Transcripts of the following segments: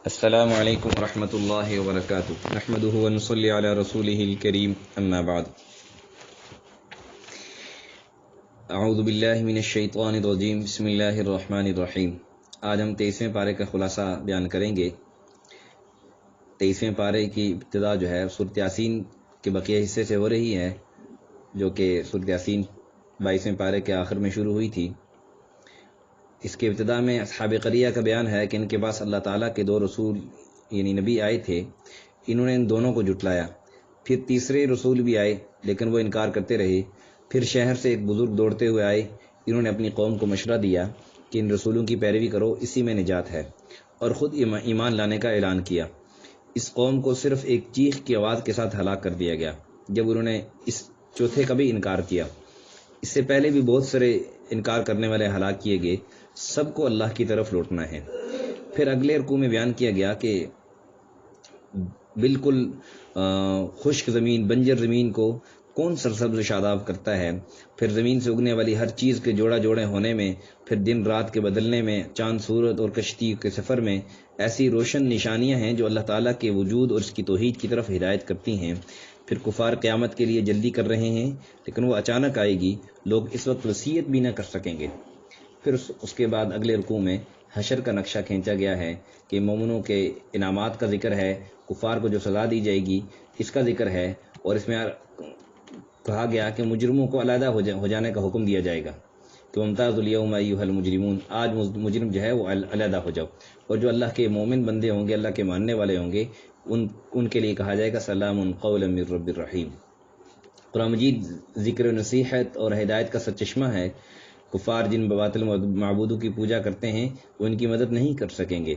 السلام علیکم ورحمۃ اللہ وبرکاتہ نحمده ونصلی علی رسوله الکریم اما بعد اعوذ باللہ من الشیطان الرجیم بسم اللہ الرحمن الرحیم۔ آج ہم 23ویں پارے کا خلاصہ بیان کریں گے۔ 23ویں پارے کی ابتدا جو ہے سورۃ یاسین کے بقیہ حصے سے ہو رہی ہے، جو کہ سورۃ یاسین 22ویں پارے کے آخر میں شروع ہوئی تھی۔ اس کے ابتدا میں اصحاب قریہ کا بیان ہے کہ ان کے پاس اللہ تعالیٰ کے 2 رسول یعنی نبی آئے تھے، انہوں نے ان دونوں کو جھٹلایا۔ پھر تیسرے رسول بھی آئے لیکن وہ انکار کرتے رہے۔ پھر شہر سے ایک بزرگ دوڑتے ہوئے آئے، انہوں نے اپنی قوم کو مشورہ دیا کہ ان رسولوں کی پیروی کرو، اسی میں نجات ہے، اور خود ایمان لانے کا اعلان کیا۔ اس قوم کو صرف ایک چیخ کی آواز کے ساتھ ہلاک کر دیا گیا جب انہوں نے اس چوتھے کا بھی انکار کیا۔ اس سے پہلے بھی بہت سارے انکار کرنے والے ہلاک کیے گئے، سب کو اللہ کی طرف لوٹنا ہے۔ پھر اگلے رکوع میں بیان کیا گیا کہ بالکل خشک زمین، بنجر زمین کو کون سرسبز و شاداب کرتا ہے، پھر زمین سے اگنے والی ہر چیز کے جوڑا جوڑے ہونے میں، پھر دن رات کے بدلنے میں، چاند سورج اور کشتی کے سفر میں، ایسی روشن نشانیاں ہیں جو اللہ تعالیٰ کے وجود اور اس کی توحید کی طرف ہدایت کرتی ہیں۔ پھر کفار قیامت کے لیے جلدی کر رہے ہیں لیکن وہ اچانک آئے گی، لوگ اس وقت وصیت بھی نہ کر سکیں گے۔ پھر اس کے بعد اگلے رکوع میں حشر کا نقشہ کھینچا گیا ہے کہ مومنوں کے انعامات کا ذکر ہے، کفار کو جو سزا دی جائے گی اس کا ذکر ہے، اور اس میں کہا گیا کہ مجرموں کو علیحدہ ہو جانے کا حکم دیا جائے گا کہ ممتاز الیوم ایھا المجرمون، آج مجرم جو ہے وہ علیحدہ ہو جاؤ، اور جو اللہ کے مومن بندے ہوں گے، اللہ کے ماننے والے ہوں گے، ان کے لیے کہا جائے گا سلام قولا من رب الرحیم۔ قرآن مجید ذکر و نصیحت اور ہدایت کا سرچشمہ ہے۔ کفار جن باطل معبودوں کی پوجا کرتے ہیں وہ ان کی مدد نہیں کر سکیں گے۔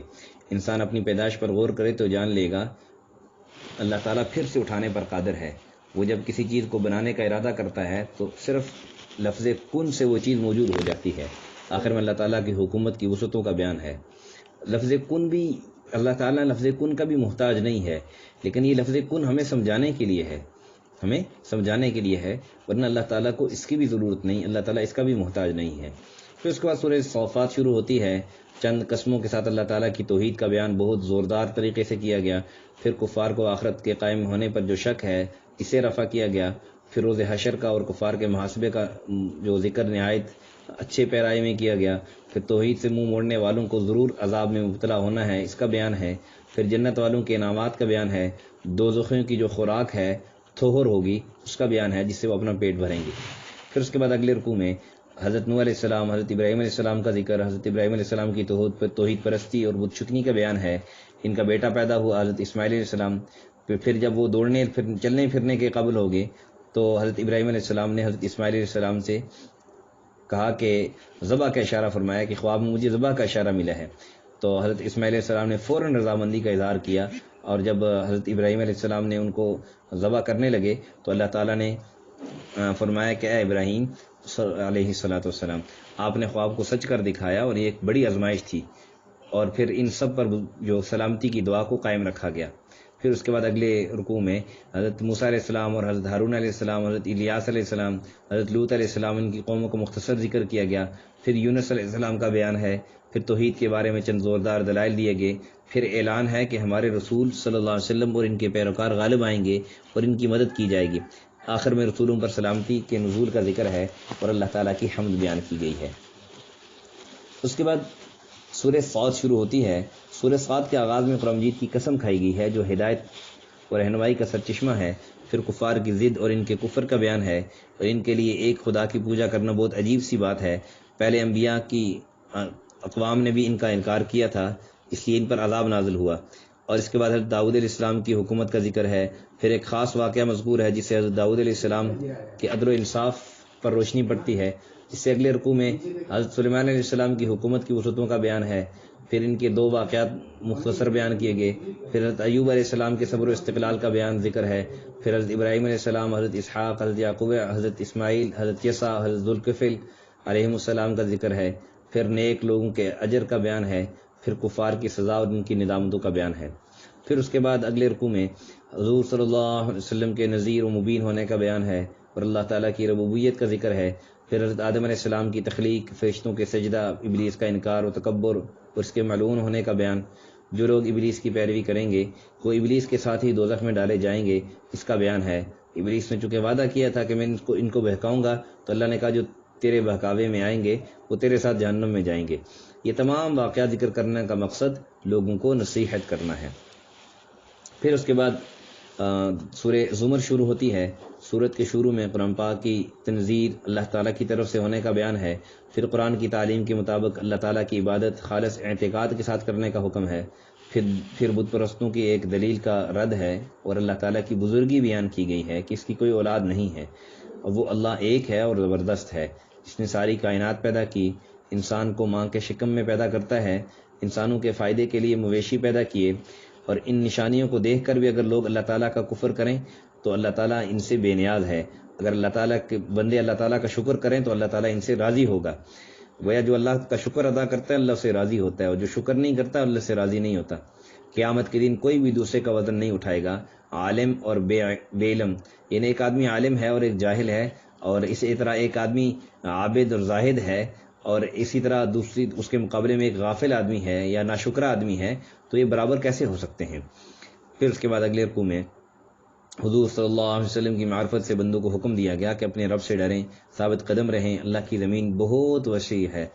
انسان اپنی پیدائش پر غور کرے تو جان لے گا اللہ تعالیٰ پھر سے اٹھانے پر قادر ہے۔ وہ جب کسی چیز کو بنانے کا ارادہ کرتا ہے تو صرف لفظ کن سے وہ چیز موجود ہو جاتی ہے۔ آخر میں اللہ تعالیٰ کی حکومت کی وسعتوں کا بیان ہے۔ لفظ کن بھی اللہ تعالیٰ لفظ کن کا بھی محتاج نہیں ہے، لیکن یہ لفظ کن ہمیں سمجھانے کے لیے ہے، ورنہ اللہ تعالیٰ کو اس کی بھی ضرورت نہیں، اللہ تعالیٰ اس کا بھی محتاج نہیں ہے۔ پھر اس کے بعد سورہ صافات شروع ہوتی ہے۔ چند قسموں کے ساتھ اللہ تعالیٰ کی توحید کا بیان بہت زوردار طریقے سے کیا گیا۔ پھر کفار کو آخرت کے قائم ہونے پر جو شک ہے اسے رفع کیا گیا۔ پھر روز حشر کا اور کفار کے محاسبے کا جو ذکر نہایت اچھے پیرائی میں کیا گیا۔ پھر توحید سے منہ موڑنے والوں کو ضرور عذاب میں مبتلا ہونا ہے، اس کا بیان ہے۔ پھر جنت والوں کے انعامات کا بیان ہے۔ دوزخیوں کی جو خوراک ہے تھوہر ہوگی، اس کا بیان ہے جس سے وہ اپنا پیٹ بھریں گے۔ پھر اس کے بعد اگلے رکوع میں حضرت نوح علیہ السلام، حضرت ابراہیم علیہ السلام کا ذکر، حضرت ابراہیم علیہ السلام کی توحید پرستی اور بت شکنی کا بیان ہے۔ ان کا بیٹا پیدا ہوا حضرت اسماعیل علیہ السلام۔ پھر جب وہ چلنے پھرنے کے قابل ہو گئے تو حضرت ابراہیم علیہ السلام نے حضرت اسماعیل علیہ السلام سے کہا کہ ذبح کا اشارہ فرمایا کہ خواب میں مجھے ذبح کا اشارہ ملا ہے، تو حضرت اسماعیل علیہ السلام نے فوراً رضامندی کا اظہار کیا، اور جب حضرت ابراہیم علیہ السلام نے ان کو ذبح کرنے لگے تو اللہ تعالیٰ نے فرمایا کہ اے ابراہیم علیہ السلام، آپ نے خواب کو سچ کر دکھایا اور یہ ایک بڑی آزمائش تھی، اور پھر ان سب پر جو سلامتی کی دعا کو قائم رکھا گیا۔ پھر اس کے بعد اگلے رکوع میں حضرت موسیٰ علیہ السلام اور حضرت ہارون علیہ السلام، حضرت الیاس علیہ السلام، حضرت لوط علیہ السلام، ان کی قوموں کو مختصر ذکر کیا گیا۔ پھر یونس علیہ السلام کا بیان ہے۔ پھر توحید کے بارے میں چند زوردار دلائل دیے گئے۔ پھر اعلان ہے کہ ہمارے رسول صلی اللہ علیہ وسلم اور ان کے پیروکار غالب آئیں گے اور ان کی مدد کی جائے گی۔ آخر میں رسولوں پر سلامتی کے نزول کا ذکر ہے اور اللہ تعالیٰ کی حمد بیان کی گئی ہے۔ اس کے بعد سورہ صاد شروع ہوتی ہے۔ سورہ صاد کے آغاز میں قرآن مجید کی قسم کھائی گئی ہے جو ہدایت اور رہنمائی کا سرچشمہ ہے۔ پھر کفار کی ضد اور ان کے کفر کا بیان ہے، اور ان کے لیے ایک خدا کی پوجا کرنا بہت عجیب سی بات ہے۔ پہلے انبیاء کی اقوام نے بھی ان کا انکار کیا تھا، اس لیے ان پر عذاب نازل ہوا۔ اور اس کے بعد حضرت داؤد علیہ السلام کی حکومت کا ذکر ہے۔ پھر ایک خاص واقعہ مذکور ہے جس سے حضرت داؤد علیہ السلام کے عدل و انصاف پر روشنی پڑتی ہے۔ اس سے اگلے رکوع میں حضرت سلیمان علیہ السلام کی حکومت کی وسعتوں کا بیان ہے۔ پھر ان کے 2 واقعات مختصر بیان کیے گئے۔ پھر حضرت ایوب علیہ السلام کے صبر و استقلال کا بیان ذکر ہے۔ پھر حضرت ابراہیم علیہ السلام، حضرت اسحاق، حضرت یعقوب، حضرت اسماعیل، حضرت یسع، حضرت ذوالکفل علیہ السلام کا ذکر ہے۔ پھر نیک لوگوں کے اجر کا بیان ہے۔ پھر کفار کی سزا اور ان کی ندامتوں کا بیان ہے۔ پھر اس کے بعد اگلے رکوع میں حضور صلی اللہ علیہ وسلم کے نذیر و مبین ہونے کا بیان ہے اور اللہ تعالیٰ کی ربوبیت کا ذکر ہے۔ پھر حضرت آدم علیہ السلام کی تخلیق، فرشتوں کے سجدہ، ابلیس کا انکار و تکبر اور اس کے ملعون ہونے کا بیان، جو لوگ ابلیس کی پیروی کریں گے وہ ابلیس کے ساتھ ہی دوزخ میں ڈالے جائیں گے، اس کا بیان ہے۔ ابلیس نے چونکہ وعدہ کیا تھا کہ میں ان کو بہکاؤں گا، تو اللہ نے کہا جو تیرے بہکاوے میں آئیں گے وہ تیرے ساتھ جہنم میں جائیں گے۔ یہ تمام واقعات ذکر کرنے کا مقصد لوگوں کو نصیحت کرنا ہے۔ پھر اس کے بعد سورہ زمر شروع ہوتی ہے۔ سورت کے شروع میں قرآن پاک کی تنزیل اللہ تعالیٰ کی طرف سے ہونے کا بیان ہے۔ پھر قرآن کی تعلیم کے مطابق اللہ تعالیٰ کی عبادت خالص اعتقاد کے ساتھ کرنے کا حکم ہے۔ پھر بت پرستوں کی ایک دلیل کا رد ہے، اور اللہ تعالیٰ کی بزرگی بیان کی گئی ہے کہ اس کی کوئی اولاد نہیں ہے، اور وہ اللہ ایک ہے اور زبردست ہے، جس نے ساری کائنات پیدا کی، انسان کو ماں کے شکم میں پیدا کرتا ہے، انسانوں کے فائدے کے لیے مویشی پیدا کیے، اور ان نشانیوں کو دیکھ کر بھی اگر لوگ اللہ تعالیٰ کا کفر کریں تو اللہ تعالیٰ ان سے بے نیاز ہے۔ اگر اللہ تعالیٰ کے بندے اللہ تعالیٰ کا شکر کریں تو اللہ تعالیٰ ان سے راضی ہوگا۔ گویا جو اللہ کا شکر ادا کرتا ہے اللہ سے راضی ہوتا ہے، اور جو شکر نہیں کرتا اللہ سے راضی نہیں ہوتا۔ قیامت کے دن کوئی بھی دوسرے کا وزن نہیں اٹھائے گا، عالم اور بے علم، یعنی ایک آدمی عالم ہے اور ایک جاہل ہے، اور اسی طرح ایک آدمی عابد اور زاہد ہے، اور اسی طرح دوسری اس کے مقابلے میں ایک غافل آدمی ہے یا ناشکرا آدمی ہے، تو یہ برابر کیسے ہو سکتے ہیں؟ پھر اس کے بعد اگلے رکوع میں حضور صلی اللہ علیہ وسلم کی معرفت سے بندوں کو حکم دیا گیا کہ اپنے رب سے ڈریں، ثابت قدم رہیں، اللہ کی زمین بہت وسیع ہے،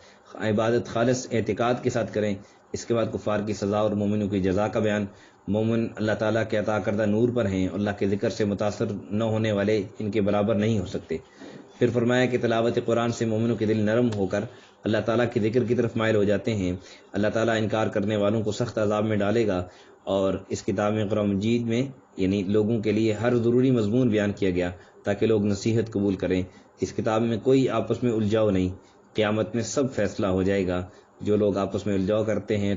عبادت خالص اعتقاد کے ساتھ کریں۔ اس کے بعد کفار کی سزا اور مومنوں کی جزا کا بیان۔ مومن اللہ تعالیٰ کے عطا کردہ نور پر ہیں، اللہ کے ذکر سے متاثر نہ ہونے والے ان کے برابر نہیں ہو سکتے۔ پھر فرمایا کہ تلاوت قرآن سے مومنوں کے دل نرم ہو کر اللہ تعالیٰ کے ذکر کی طرف مائل ہو جاتے ہیں۔ اللہ تعالیٰ انکار کرنے والوں کو سخت عذاب میں ڈالے گا، اور اس کتاب میں قرآن مجید میں یعنی لوگوں کے لیے ہر ضروری مضمون بیان کیا گیا تاکہ لوگ نصیحت قبول کریں۔ اس کتاب میں کوئی آپس میں الجھاؤ نہیں، قیامت میں سب فیصلہ ہو جائے گا۔ جو لوگ آپس میں الجھاؤ کرتے ہیں،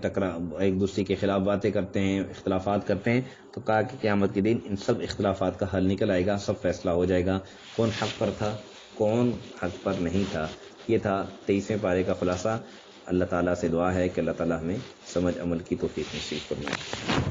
ایک دوسرے کے خلاف باتیں کرتے ہیں، اختلافات کرتے ہیں، تو کہا کہ قیامت کے دن ان سب اختلافات کا حل نکل آئے گا، سب فیصلہ ہو جائے گا، کون حق پر تھا کون حق پر نہیں تھا۔ یہ تھا 23ویں پارے کا خلاصہ۔ اللہ تعالیٰ سے دعا ہے کہ اللہ تعالیٰ ہمیں سمجھ عمل کی توفیق نصیب فرمائے۔